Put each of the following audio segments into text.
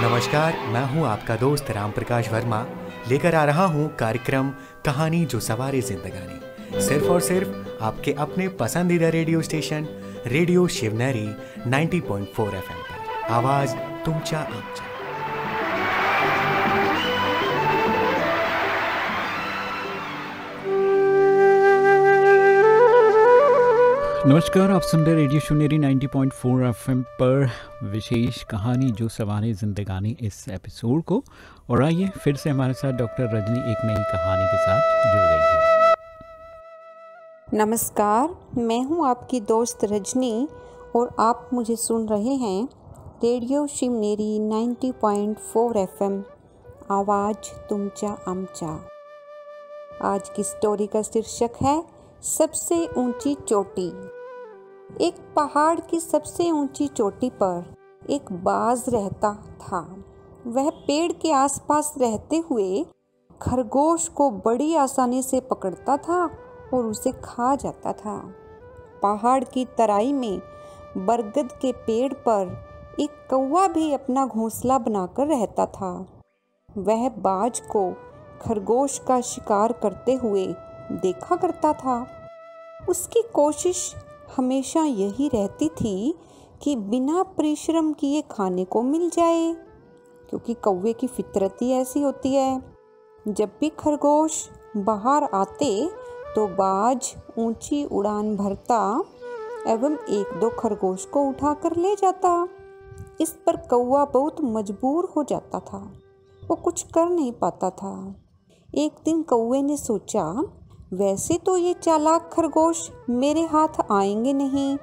नमस्कार, मैं हूं आपका दोस्त राम प्रकाश वर्मा, लेकर आ रहा हूं कार्यक्रम कहानी जो सवारे जिंदगानी, सिर्फ और सिर्फ आपके अपने पसंदीदा radio station radio Shivneri 90.4 FM पर। आवाज तुमच्या आमच्या। नमस्कार, आप सुन रहे रेडियो शिवनेरी 90.4 FM पर विशेष कहानी जो सवारे ज़िंदगानी इस एपिसोड को। और आइए फिर से हमारे साथ डॉक्टर रजनी एक नई कहानी के साथ जुड़ गई है। नमस्कार, मैं हूं आपकी दोस्त रजनी और आप मुझे सुन रहे हैं रेडियो शिवनेरी 90.4 FM आवाज़ तुमच्या आमच्या। आज की स्टोरी का शीर्षक है सबसे ऊंची चोटी। एक पहाड़ की सबसे ऊंची चोटी पर एक बाज रहता था। वह पेड़ के आसपास रहते हुए खरगोश को बड़ी आसानी से पकड़ता था और उसे खा जाता था। पहाड़ की तराई में बरगद के पेड़ पर एक कौवा भी अपना घोंसला बनाकर रहता था। वह बाज को खरगोश का शिकार करते हुए देखा करता था। उसकी कोशिश हमेशा यही रहती थी कि बिना परिश्रम किए खाने को मिल जाए, क्योंकि कौवे की फितरत ही ऐसी होती है। जब भी खरगोश बाहर आते तो बाज ऊंची उड़ान भरता एवं एक दो खरगोश को उठाकर ले जाता। इस पर कौवा बहुत मजबूर हो जाता था, वो कुछ कर नहीं पाता था। एक दिन कौवे ने सोचा, वैसे तो ये चालाक खरगोश मेरे हाथ आएंगे नहीं,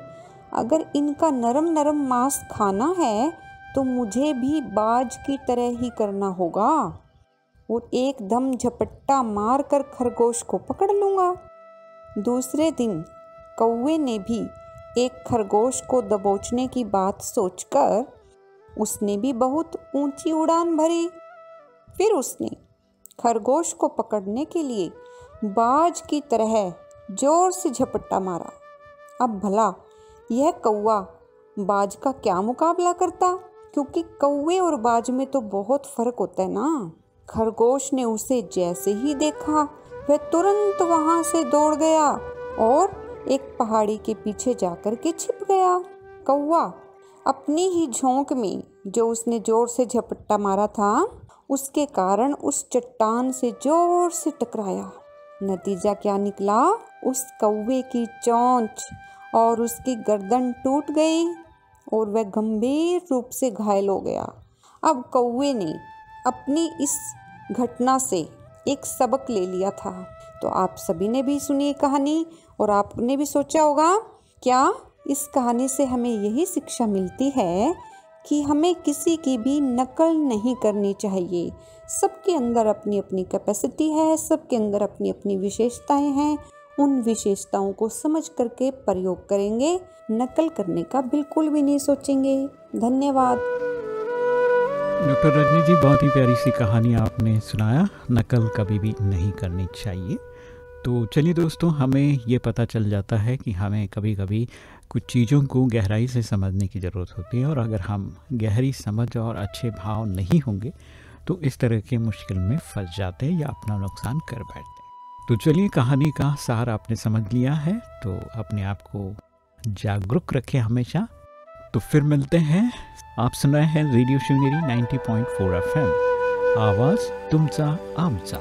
अगर इनका नरम नरम मांस खाना है तो मुझे भी बाज की तरह ही करना होगा और एकदम झपट्टा मार कर खरगोश को पकड़ लूँगा। दूसरे दिन कौवे ने भी एक खरगोश को दबोचने की बात सोचकर उसने भी बहुत ऊंची उड़ान भरी। फिर उसने खरगोश को पकड़ने के लिए बाज की तरह जोर से झपट्टा मारा। अब भला यह कौवा बाज का क्या मुकाबला करता, क्योंकि कौवे और बाज में तो बहुत फर्क होता है ना। खरगोश ने उसे जैसे ही देखा वह तुरंत वहां से दौड़ गया और एक पहाड़ी के पीछे जाकर के छिप गया। कौवा अपनी ही झोंक में जो उसने जोर से झपट्टा मारा था उसके कारण उस चट्टान से जोर से टकराया। नतीजा क्या निकला, उस कौवे की चोंच और उसकी गर्दन टूट गई और वह गंभीर रूप से घायल हो गया। अब कौवे ने अपनी इस घटना से एक सबक ले लिया था। तो आप सभी ने भी सुनी कहानी और आपने भी सोचा होगा, क्या इस कहानी से हमें यही शिक्षा मिलती है कि हमें किसी की भी नकल नहीं करनी चाहिए। सबके अंदर अपनी अपनी कैपेसिटी है, सबके अंदर अपनी अपनी विशेषताएं हैं। उन विशेषताओं को समझ करके प्रयोग करेंगे, नकल करने का बिल्कुल भी नहीं सोचेंगे। धन्यवाद। डॉक्टर रजनी जी, बहुत ही प्यारी सी कहानी आपने सुनाया। नकल कभी भी नहीं करनी चाहिए। तो चलिए दोस्तों, हमें ये पता चल जाता है कि हमें कभी कभी कुछ चीज़ों को गहराई से समझने की ज़रूरत होती है, और अगर हम गहरी समझ और अच्छे भाव नहीं होंगे तो इस तरह के मुश्किल में फंस जाते हैं या अपना नुकसान कर बैठते हैं। तो चलिए, कहानी का सार आपने समझ लिया है, तो अपने आप को जागरूक रखें हमेशा। तो फिर मिलते हैं। आप सुन रहे हैं रेडियो शिवनेरी 90.4 FM आवाज़ तुमचा आमचा।